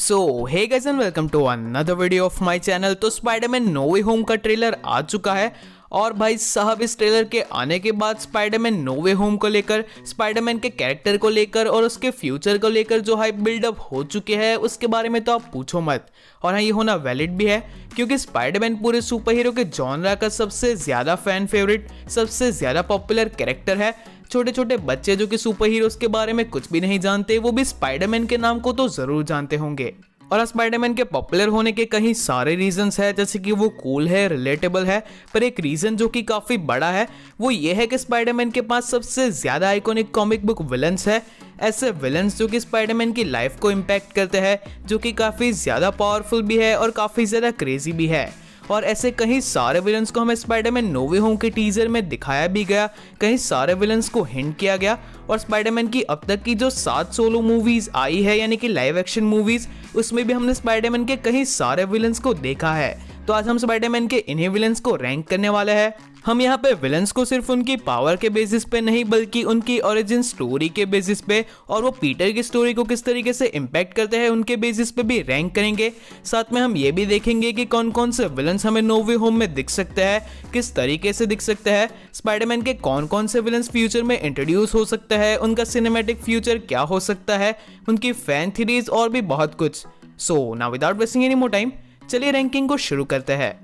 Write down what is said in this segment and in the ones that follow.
So hey guys and welcome to another video of my channel. तो Spiderman no way home का trailer आ चुका है और भाई साहब इस ट्रेलर के आने के बाद स्पाइडरमैन नो वे होम को लेकर, स्पाइडरमैन के कैरेक्टर को लेकर और उसके फ्यूचर को लेकर जो हाइप बिल्डअप हो चुके हैं उसके बारे में तो आप पूछो मत। और हाँ, ये होना वैलिड भी है क्योंकि स्पाइडरमैन पूरे सुपर हीरो के जॉनरा का सबसे ज्यादा फैन फेवरेट, सबसे ज्यादा पॉपुलर कैरेक्टर है। छोटे छोटे बच्चे जो कि सुपर हीरोज के बारे में कुछ भी नहीं जानते वो भी स्पाइडरमैन के नाम को तो जरूर जानते होंगे। और स्पाइडरमैन के पॉपुलर होने के कई सारे रीजंस है, जैसे कि वो कूल है, रिलेटेबल है, पर एक रीजन जो कि काफी बड़ा है वो ये है कि स्पाइडरमैन के पास सबसे ज्यादा आइकॉनिक कॉमिक बुक विलन्स है। ऐसे विलन्स जो कि स्पाइडरमैन की लाइफ को इम्पैक्ट करते हैं, जो कि काफी ज्यादा पावरफुल भी है और काफी ज्यादा क्रेजी भी है। और ऐसे कई सारे विलन्स को हमें स्पाइडरमैन नो वे होम के टीजर में दिखाया भी गया, कई सारे विलन्स को हिंट किया गया। और स्पाइडरमैन की अब तक की जो 7 सोलो मूवीज आई है यानी कि लाइव एक्शन मूवीज, उसमें भी हमने स्पाइडरमैन के कई सारे विलन्स को देखा है। तो आज हम स्पाइडरमैन के इन्हीं विलन्स को रैंक करने वाले हैं। हम यहाँ पे विलन्स को सिर्फ उनकी पावर के बेसिस पे नहीं बल्कि उनकी ओरिजिन स्टोरी के बेसिस पे और वो पीटर की स्टोरी को किस तरीके से इम्पैक्ट करते हैं उनके बेसिस पे भी रैंक करेंगे। साथ में हम ये भी देखेंगे कि कौन कौन से विलन्स हमें नो वे होम में दिख सकते हैं, किस तरीके से दिख सकते हैं, स्पाइडरमैन के कौन कौन से विलन्स फ्यूचर में इंट्रोड्यूस हो सकते हैं, उनका सिनेमैटिक फ्यूचर क्या हो सकता है, उनकी फैन थ्योरीज और भी बहुत कुछ। So now without wasting any more time, चलिए रैंकिंग को शुरू करते हैं।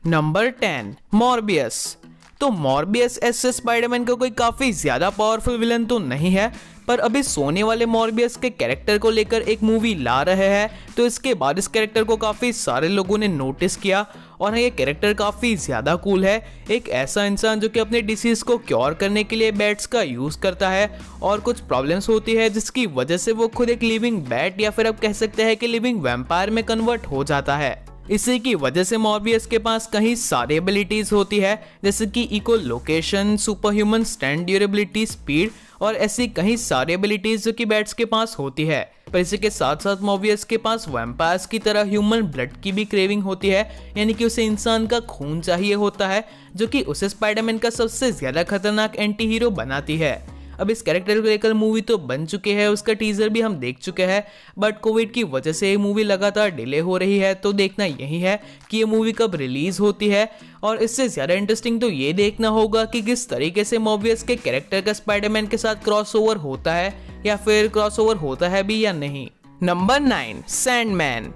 Number 10 Morbius. तो मॉर्बियस ऐसे स्पाइडरमैन का कोई काफी ज्यादा पावरफुल विलन तो नहीं है, पर अभी सोने वाले मॉर्बियस के कैरेक्टर को लेकर एक मूवी ला रहे हैं, तो इसके बाद इस कैरेक्टर को काफी सारे लोगों ने नोटिस किया। और ये कैरेक्टर काफी ज्यादा कूल है, एक ऐसा इंसान जो कि अपने डिसीज को क्योर करने के लिए बैट्स का यूज करता है और कुछ प्रॉब्लम्स होती है जिसकी वजह से वो खुद एक लिविंग बैट या फिर आप कह सकते हैं कि लिविंग वैम्पायर में कन्वर्ट हो जाता है। इसी की वजह से मॉर्बियस के पास कई सारी एबिलिटीज होती है, जैसे कि echolocation, super human stand durability, speed और ऐसी कई सारी एबिलिटीज जो कि बैट्स के पास होती है। पर इसी के साथ साथ मॉर्बियस के पास वैम्पायर्स की तरह ह्यूमन ब्लड की भी क्रेविंग होती है, यानी कि उसे इंसान का खून चाहिए होता है, जो कि उसे स्पाइडरमैन का सबसे ज्यादा खतरनाक एंटी हीरो बनाती है। अब इस कैरेक्टर को लेकर मूवी तो बन चुके हैं, उसका टीजर भी हम देख चुके हैं, बट कोविड की वजह से ये मूवी लगातार डिले हो रही है। तो देखना यही है कि ये मूवी कब रिलीज होती है, और इससे ज्यादा इंटरेस्टिंग तो ये देखना होगा कि किस तरीके से मॉर्बियस के कैरेक्टर का स्पाइडरमैन के साथ क्रॉसओवर होता है या फिर क्रॉसओवर होता है भी या नहीं। Number 9 Sandman.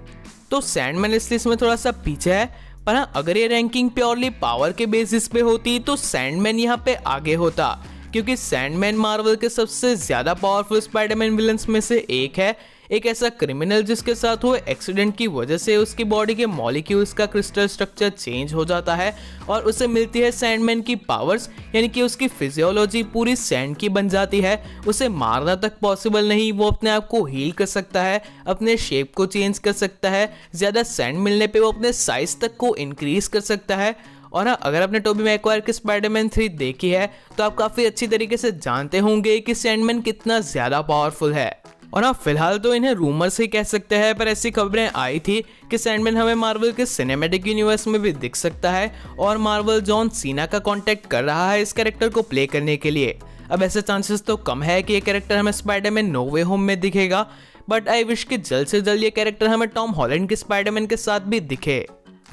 तो सैंडमैन इस लिस्ट में थोड़ा सा पीछे है, पर हाँ, अगर ये रैंकिंग प्योरली पावर के बेसिस पे होती तो सैंडमैन यहाँ पे आगे होता, क्योंकि सैंडमैन मार्वल के सबसे ज्यादा पावरफुल स्पाइडरमैन विलन्स में से एक है। एक ऐसा क्रिमिनल जिसके साथ हुए एक्सीडेंट की वजह से उसकी बॉडी के मॉलिक्यूल्स का क्रिस्टल स्ट्रक्चर चेंज हो जाता है और उसे मिलती है सैंडमैन की पावर्स, यानी कि उसकी फिजियोलॉजी पूरी सैंड की बन जाती है। उसे मारना तक पॉसिबल नहीं, वो अपने आप को हील कर सकता है, अपने शेप को चेंज कर सकता है, ज्यादा सैंड मिलने पे वो अपने साइज तक को इंक्रीज कर सकता है। और हाँ, अगर आपने टोबी मैगवायर की स्पाइडरमैन 3 देखी है तो आप काफी अच्छी तरीके से जानते होंगे कि सैंडमैन कितना ज्यादा पावरफुल है। और हाँ, फिलहाल तो इन्हें रूमर्स ही कह सकते हैं, पर ऐसी खबरें आई थी कि सैंडमैन हमें मार्वल के सिनेमैटिक यूनिवर्स में भी दिख सकता है और मार्वल जॉन सीना का कांटेक्ट कर रहा है इस कैरेक्टर को प्ले करने के लिए। अब ऐसे चांसेस तो कम है कि ये कैरेक्टर हमें स्पाइडरमैन नो वे होम में दिखेगा, बट आई विश कि जल्द से जल्द ये कैरेक्टर हमें टॉम हॉलैंड के स्पाइडरमैन के साथ भी दिखे।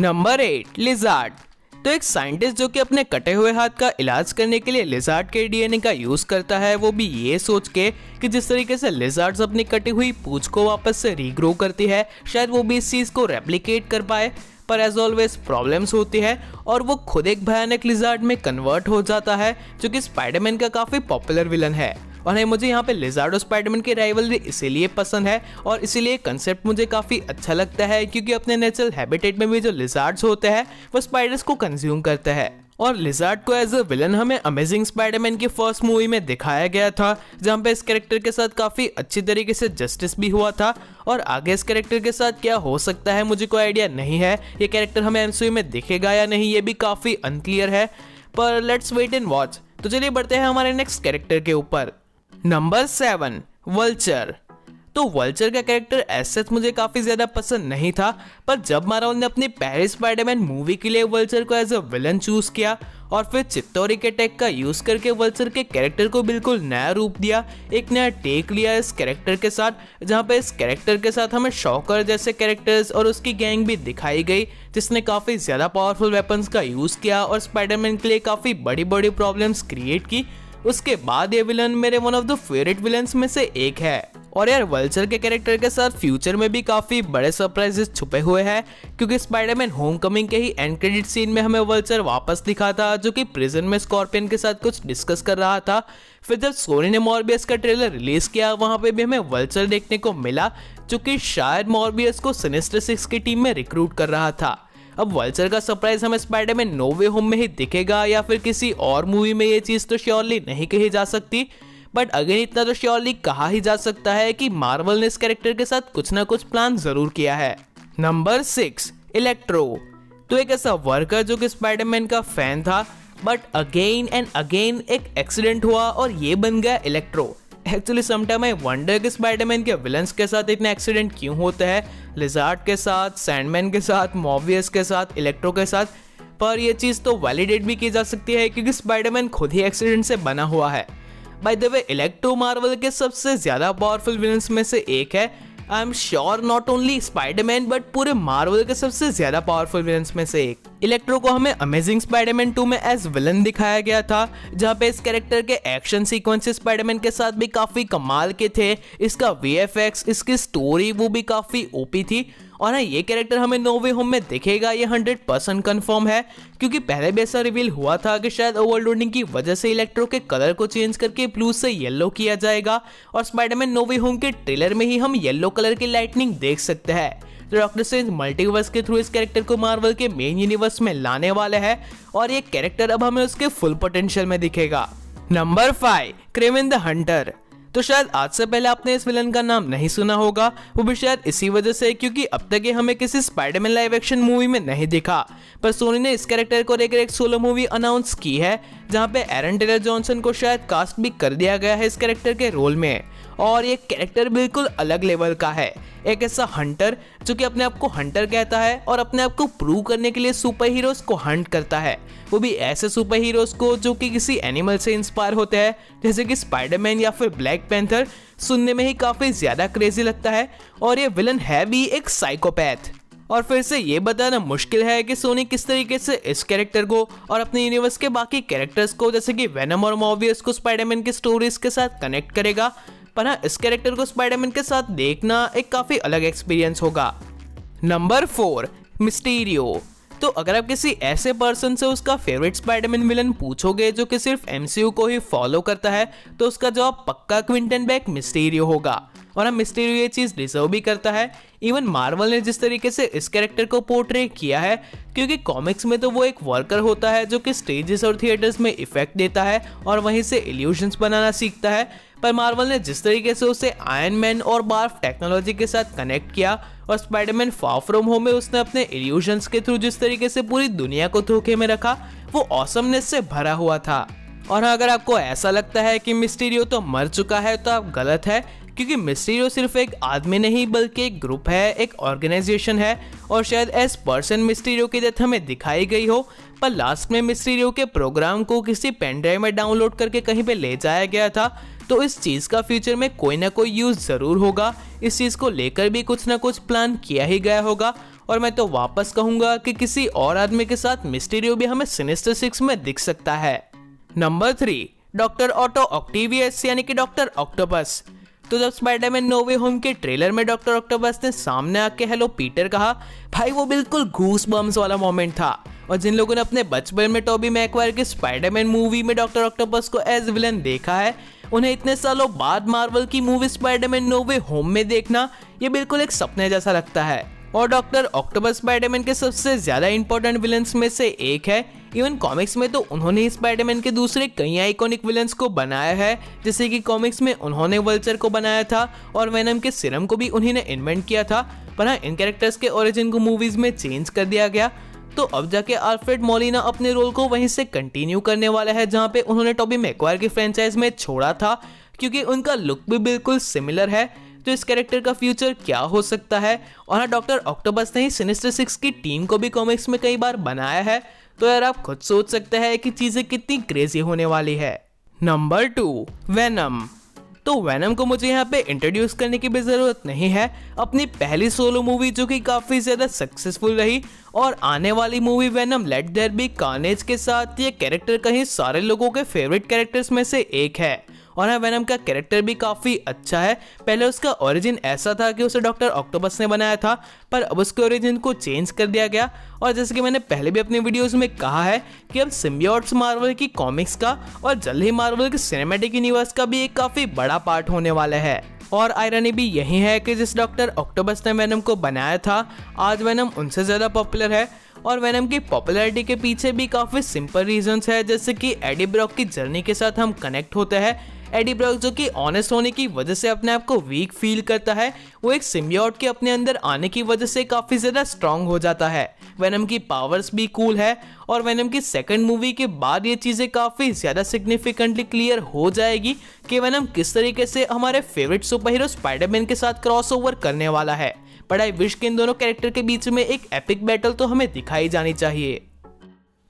Number 8 lizard. तो एक साइंटिस्ट जो कि अपने कटे हुए हाथ का इलाज करने के लिए लिजार्ड के डीएनए का यूज करता है, वो भी ये सोच के कि जिस तरीके से लिजार्ड्स अपनी कटी हुई पूंछ को वापस से रीग्रो करती है, शायद वो भी इस चीज को रेप्लिकेट कर पाए। पर एज ऑलवेज प्रॉब्लम्स होती है और वो खुद एक भयानक लिजार्ड में कन्वर्ट हो जाता है, जो कि स्पाइडरमैन का काफी पॉपुलर विलन है। और नहीं, मुझे यहाँ पे लिजार्ड और स्पाइडरमैन की राइवलरी इसीलिए पसंद है और इसीलिए कंसेप्ट मुझे काफी अच्छा लगता है, क्योंकि अपने नेचुरल हैबिटेट में भी जो लिजार्ड्स होते हैं वो स्पाइडर्स को कंज्यूम करते हैं। और लिजार्ड को एज अ विलन हमें अमेजिंग स्पाइडरमैन की फर्स्ट मूवी में दिखाया गया था, जहाँ पे इस कैरेक्टर के साथ काफी अच्छी तरीके से जस्टिस भी हुआ था। और आगे इस कैरेक्टर के साथ क्या हो सकता है मुझे कोई आइडिया नहीं है, ये कैरेक्टर हमें एमसीयू में दिखेगा या नहीं ये भी काफी अनक्लियर है, पर लेट्स वेट एंड वॉच। तो चलिए बढ़ते हैं हमारे नेक्स्ट कैरेक्टर के ऊपर। Number 7 vulture. तो वल्चर का कैरेक्टर एज मुझे काफी ज्यादा पसंद नहीं था, पर जब मार्वल ने अपनी पहली स्पाइडरमैन मूवी के लिए वल्चर को एज अ विलन चूज किया और फिर चित्तौरी के टेक का यूज करके वल्चर के कैरेक्टर को बिल्कुल नया रूप दिया, एक नया टेक लिया इस कैरेक्टर के साथ, जहाँ पे इस कैरेक्टर के साथ हमें शॉकर जैसे कैरेक्टर्स और उसकी गैंग भी दिखाई गई जिसने काफी ज्यादा पावरफुल वेपन्स का यूज किया और स्पाइडरमैन के लिए काफी बड़ी बड़ी प्रॉब्लम्स क्रिएट की। उसके बाद ये विलन मेरे one of the favourite villains में से एक है। और यार वल्चर के कैरेक्टर के साथ फ्यूचर में भी काफी बड़े सरप्राइजेस छुपे हुए हैं, क्योंकि स्पाइडरमैन होमकमिंग के ही एंड क्रेडिट सीन में हमें वल्चर वापस दिखा था जो कि प्रिजन में स्कॉर्पियन के साथ कुछ डिस्कस कर रहा था। फिर जब सोनी ने मॉर्बियस का ट्रेलर रिलीज किया वहां पे भी हमें वल्चर देखने को मिला, जो कि शायद मॉर्बियस को सिनिस्टर 6 की टीम में रिक्रूट कर रहा था। अब वल्चर का सरप्राइज हमें स्पाइडरमैन नो वे होम में ही दिखेगा या फिर किसी और मूवी में, ये चीज तो श्योरली नहीं कही जा सकती, बट अगेन इतना तो श्योरली कहा ही जा सकता है कि मार्वल ने इस कैरेक्टर के साथ कुछ ना कुछ प्लान जरूर किया है। Number 6, electro. तो एक ऐसा वर्कर जो कि स्पाइडरमैन का फैन था, बट अगेन एंड अगेन एक एक्सीडेंट हुआ और ये बन गया electro. Actually sometime I wonder कि स्पाइडरमैन के विलन्स के साथ इतने एक्सीडेंट क्यों होते हैं, लिजार्ड के साथ, सैंडमैन के साथ, मॉर्बियस के साथ, इलेक्ट्रो के साथ। पर ये चीज़ तो वैलिडेट भी की जा सकती है क्योंकि स्पाइडरमैन खुद ही एक्सीडेंट से बना हुआ है। By the way electro Marvel के सबसे ज्यादा पावरफुल विलन्स में से एक है। I am sure not only Spiderman but पूरे मार्वल के सबसे ज्यादा पावरफुल विलन्स में से एक। इलेक्ट्रो को हमें अमेजिंग स्पाइडरमैन 2 में एज विलन दिखाया गया था, जहाँ पे इस कैरेक्टर के एक्शन सीक्वेंसेस स्पाइडरमैन के साथ भी काफी कमाल के थे। इसका वीएफएक्स, इसकी स्टोरी वो भी काफी ओपी थी। और हाँ, ये कैरेक्टर हमें नो वे होम में दिखेगा, ये 100% कंफर्म है, क्योंकि पहले भी ऐसा रिवील हुआ था कि शायद ओवरलोडिंग की वजह से इलेक्ट्रो के कलर को चेंज करके ब्लू से येलो किया जाएगा और स्पाइडरमैन नो वे होम के ट्रेलर में ही हम येलो कलर की लाइटनिंग देख सकते हैं। तो डॉक्टर स्ट्रेंज मल्टीवर्स के थ्रू इस कैरेक्टर को मार्वल के मेन यूनिवर्स में लाने वाले हैं और ये कैरेक्टर अब हमें उसके फुल पोटेंशियल में दिखेगा। Number 5, Kraven the Hunter. तो शायद आज से पहले आपने इस विलन का नाम नहीं सुना होगा, वो भी शायद इसी वजह से क्योंकि अब तक ये हमें किसी स्पाइडरमैन लाइव एक्शन मूवी में नहीं दिखा। पर सोनी ने इस कैरेक्टर को लेकर एक सोलो मूवी अनाउंस की है, जहां पे एरन टेलर जॉनसन को शायद कास्ट भी कर दिया गया है इस कैरेक्टर के रोल में। और ये कैरेक्टर बिल्कुल अलग लेवल का है, एक ऐसा हंटर जो कि अपने आप को हंटर कहता है और अपने आप को प्रूव करने के लिए सुपर हीरोज को हंट करता है, वो भी ऐसे सुपर हीरोज को जो कि किसी एनिमल से इंस्पायर होते हैं, जैसे कि स्पाइडरमैन या फिर ब्लैक पैंथर। सुनने में ही काफी ज्यादा क्रेजी लगता है और ये विलन है भी एक साइकोपैथ। और फिर से ये बताना मुश्किल है कि सोनी किस तरीके से इस कैरेक्टर को और अपने यूनिवर्स के बाकी कैरेक्टर्स को जैसे कि वेनम और मॉर्बियस को स्पाइडरमैन की स्टोरीज के साथ कनेक्ट करेगा, पर हाँ, इस कैरेक्टर को स्पाइडरमैन के साथ देखना एक काफी अलग एक्सपीरियंस होगा। Number 4, Mysterio. तो अगर आप किसी ऐसे पर्सन से उसका फेवरेट स्पाइडरमैन विलन पूछोगे जो कि सिर्फ एमसीयू को ही फॉलो करता है, तो उसका जवाब पक्का क्विंटन बेक मिस्टीरियो होगा। और हम मिस्टीरियो ये चीज डिजर्व भी करता है। इवन मार्वल ने जिस तरीके से इस कैरेक्टर को पोर्ट्रे किया है, क्योंकि कॉमिक्स में तो वो एक वर्कर होता है जो कि स्टेजेस और थिएटर्स में इफेक्ट देता है और वहीं से इल्यूजन्स बनाना सीखता है, पर मार्वल ने जिस तरीके से उसे आयरन मैन और बार्फ टेक्नोलॉजी के साथ कनेक्ट किया और स्पाइडरमैन फार फ्रॉम होम में उसने अपने इल्यूजन्स के थ्रू जिस तरीके से पूरी दुनिया को धोखे में रखा, वो ऑसमनेस से भरा हुआ था। और अगर आपको ऐसा लगता है कि मिस्टीरियो तो मर चुका है, तो आप गलत है, क्योंकि मिस्टीरियो सिर्फ एक आदमी नहीं बल्कि एक ग्रुप है, एक ऑर्गेनाइजेशन है। और शायद एज पर्सन मिस्टीरियो की डेथ हमें दिखाई गई हो, पर लास्ट में मिस्टीरियो के प्रोग्राम को किसी पेन ड्राइव में डाउनलोड करके कहीं पे ले जाया गया था। तो इस चीज का फ्यूचर में कोई ना कोई यूज जरूर होगा, इस चीज को लेकर भी कुछ ना कुछ प्लान किया ही गया होगा। और मैं तो वापस कहूंगा कि किसी और आदमी के साथ मिस्टीरियो भी हमें सिनिस्टर 6 में दिख सकता है। नंबर 3, डॉक्टर ऑटो ऑक्टेवियस यानी कि डॉक्टर ऑक्टोपस। तो जब स्पाइडरमैन नो वे होम के ट्रेलर में डॉक्टर ऑक्टोपस ने सामने आके हेलो पीटर कहा, भाई वो बिल्कुल गूस बम्स वाला मोमेंट था। और जिन लोगों ने अपने बचपन में टोबी मैगवायर की स्पाइडरमैन मूवी में डॉक्टर ऑक्टोपस को एज विलन देखा है, उन्हें इतने सालों बाद मार्वल की movie Spiderman no way home में देखना ये बिल्कुल एक सपने जैसा लगता है। और डॉक्टर ऑक्टोपस स्पाइडरमैन के सबसे ज्यादा इंपॉर्टेंट विलन्स में से एक है। इवन कॉमिक्स में तो उन्होंने स्पाइडरमैन के दूसरे कई आइकॉनिक विलन्स को बनाया है, जैसे कि कॉमिक्स में उन्होंने वल्चर को बनाया था और वेनम के सीरम को भी उन्हीं ने इन्वेंट किया था। पर हाँ, इन कैरेक्टर्स के ओरिजिन को मूवीज में चेंज कर दिया गया। तो अब जाके अल्फ्रेड मोलिना अपने रोल को वहीं से कंटिन्यू करने वाला है जहां पे उन्होंने टोबी मैगवायर की फ्रेंचाइज में छोड़ा था, क्योंकि उनका लुक भी बिल्कुल सिमिलर है। तो इस कैरेक्टर का फ्यूचर क्या हो सकता है। और हाँ, डॉक्टर ऑक्टोपस ने ही सिनिस्टर सिक्स की टीम को भी कॉमिक्स में कई बार बनाया है, तो यार आप खुद सोच सकते हैं कि चीजें कितनी क्रेजी होने वाली है। Number 2, venom. तो वेनम को मुझे यहाँ पे इंट्रोड्यूस करने की भी जरूरत नहीं है। अपनी पहली सोलो मूवी जो कि काफी ज्यादा सक्सेसफुल रही, और आने वाली movie Venom let there be Carnage के साथ ये कैरेक्टर कहीं सारे लोगों के फेवरेट कैरेक्टर्स में से एक है। और हाँ, वेनम का कैरेक्टर भी काफ़ी अच्छा है। पहले उसका ओरिजिन ऐसा था कि उसे डॉक्टर ऑक्टोपस ने बनाया था, पर अब उसके ओरिजिन को चेंज कर दिया गया। और जैसे कि मैंने पहले भी अपनी वीडियोस में कहा है कि अब सिम्बियोट्स मार्वल की कॉमिक्स का और जल्द ही मार्वल के सिनेमैटिक यूनिवर्स का भी एक काफ़ी बड़ा पार्ट होने वाला है। और आयरनी भी यही है कि जिस डॉक्टर ऑक्टोपस ने वेनम को बनाया था, आज वेनम उनसे ज़्यादा पॉपुलर है। और वेनम की पॉपुलैरिटी के पीछे भी काफ़ी सिंपल रीजंस है, जैसे कि एडी ब्रॉक की जर्नी के साथ हम कनेक्ट होते हैं। एडी ब्रॉक जो कि ऑनेस्ट होने की वजह से अपने आप को वीक फील करता है, वो एक सिम्बियोट के अपने अंदर आने की वजह से काफ़ी ज़्यादा स्ट्रांग हो जाता है। वेनम की पावर्स भी कूल है, और वेनम की सेकंड मूवी के बाद ये चीज़ें काफ़ी ज़्यादा सिग्निफिकेंटली क्लियर हो जाएगी कि वेनम किस तरीके से हमारे फेवरेट सुपर हीरो स्पाइडरमैन के साथ क्रॉसओवर करने वाला है। बट आई विश कि इन दोनों कैरेक्टर के बीच में एक एपिक बैटल तो हमें दिखाई जानी चाहिए।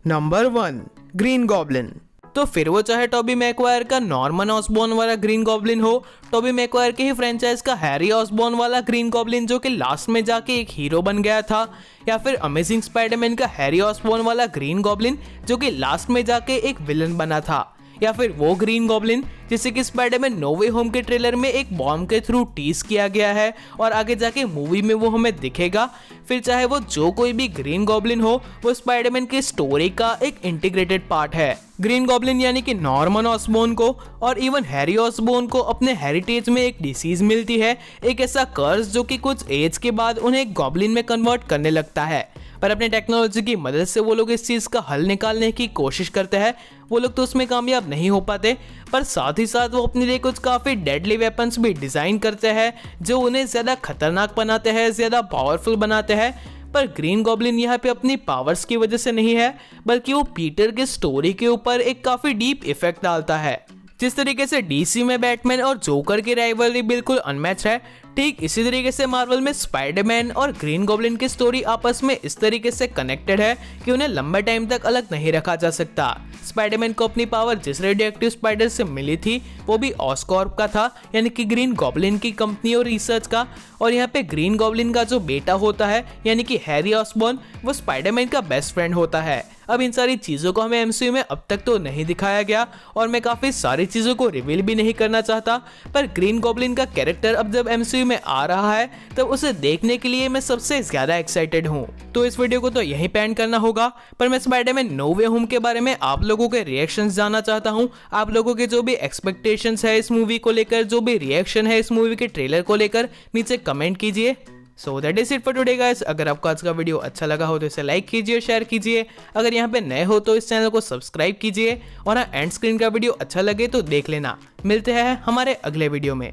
Number 1, green goblin. तो फिर वो चाहे टॉबी मैकवायर का नॉर्मन ऑसबॉर्न वाला ग्रीन गॉब्लिन हो, टॉबी मैकवायर के ही फ्रेंचाइज का हैरी ऑसबॉर्न वाला ग्रीन गॉब्लिन जो कि लास्ट में जाके एक हीरो बन गया था, या फिर अमेजिंग स्पाइडरमैन का हैरी ऑसबॉर्न वाला ग्रीन गॉब्लिन जो कि लास्ट में जाके एक विलन बना था, या फिर वो ग्रीन गॉब्लिन जिसे कि स्पाइडरमैन नो वे होम के ट्रेलर में एक बॉम्ब के थ्रू टीज किया गया है और आगे जाके मूवी में वो हमें दिखेगा। फिर चाहे वो जो कोई भी ग्रीन गॉब्लिन हो, वो स्पाइडरमैन की स्टोरी का एक इंटीग्रेटेड पार्ट है। ग्रीन गॉब्लिन यानी कि नॉर्मन ऑसबॉर्न को और इवन हैरी ऑसबॉर्न को अपने हेरिटेज में एक डिसीज मिलती है, एक ऐसा कर्ज जो कि कुछ एज के बाद उन्हें एक गॉब्लिन में कन्वर्ट करने लगता है। पर अपने टेक्नोलॉजी की मदद से वो लोग इस चीज़ का हल निकालने की कोशिश करते हैं। वो लोग तो उसमें कामयाब नहीं हो पाते, पर साथ ही साथ वो अपने लिए कुछ काफ़ी डेडली वेपन्स भी डिज़ाइन करते हैं जो उन्हें ज़्यादा खतरनाक बनाते हैं, ज़्यादा पावरफुल बनाते हैं। पर ग्रीन गॉब्लिन यहाँ पे अपनी पावर्स की वजह से नहीं है, बल्कि वो पीटर की स्टोरी के ऊपर एक काफ़ी डीप इफेक्ट डालता है। जिस तरीके से डीसी में बैटमैन और जोकर की राइवलरी बिल्कुल अनमैच है, ठीक इसी तरीके से मार्वल में स्पाइडरमैन और ग्रीन गॉब्लिन की स्टोरी आपस में इस तरीके से कनेक्टेड है कि उन्हें लंबे टाइम तक अलग नहीं रखा जा सकता। स्पाइडरमैन को अपनी पावर जिस रेडियोएक्टिव स्पाइडर से मिली थी वो भी ऑस्कॉर्प का था, यानी कि ग्रीन गॉब्लिन की कंपनी और रिसर्च का। और यहाँ पे ग्रीन गॉब्लिन का जो बेटा होता है यानी कि हैरी ऑसबॉर्न, वो स्पाइडरमैन का बेस्ट फ्रेंड होता है। अब इन सारी चीज़ों को हमें एमसीयू में अब तक तो नहीं दिखाया गया और मैं काफ़ी सारी चीज़ों को रिवील भी नहीं करना चाहता, पर ग्रीन गॉब्लिन का कैरेक्टर अब जब एमसीयू में आ रहा है तब उसे देखने के लिए मैं सबसे ज़्यादा एक्साइटेड हूँ। तो इस वीडियो को तो यहीं पैन करना होगा, पर मैं स्पाइडरमैन नो वे होम के बारे में आप लोगों के रिएक्शंस जानना चाहता हूँ। आप लोगों के जो भी एक्सपेक्टेशंस है इस मूवी को लेकर, जो भी रिएक्शन है इस मूवी के ट्रेलर को लेकर, नीचे कमेंट कीजिए। So that is it for today guys. अगर आपको आज का वीडियो अच्छा लगा हो तो इसे लाइक कीजिए, शेयर कीजिए। अगर यहाँ पे नए हो तो इस चैनल को सब्सक्राइब कीजिए, और हाँ, एंड स्क्रीन का वीडियो अच्छा लगे तो देख लेना। मिलते हैं हमारे अगले वीडियो में।